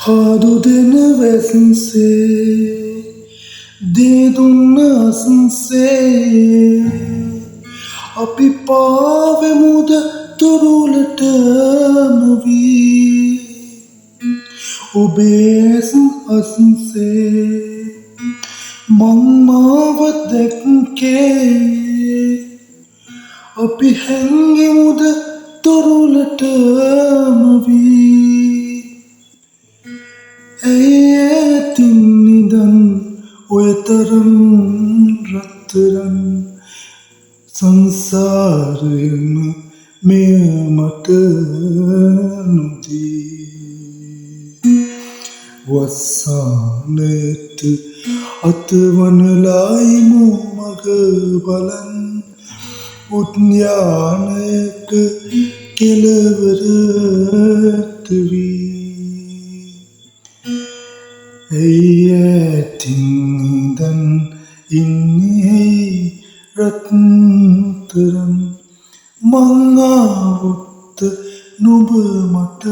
හාදු දෙන වැස්සේ දේදුන්න අසන්සේ අපි පාවෙමුද තුරුලට නොවී ඔබේ ඇසන් අසන්සේ මං මාව දැක්කේ අපි හැංගෙමුද තුරුලට නොවී ඇයි ඇතින් නිදන් ඔය තරම් රත්තරන් සංසාරෙම මෙය මට නොදී වස්සානයට අතවනලායිමු මග බලන් උද්‍යානයක කෙළවරට වී ඇයි ඇතින් නිදන් ඉන්නේ රත්තරන් මං ආවොත් නුඹ මට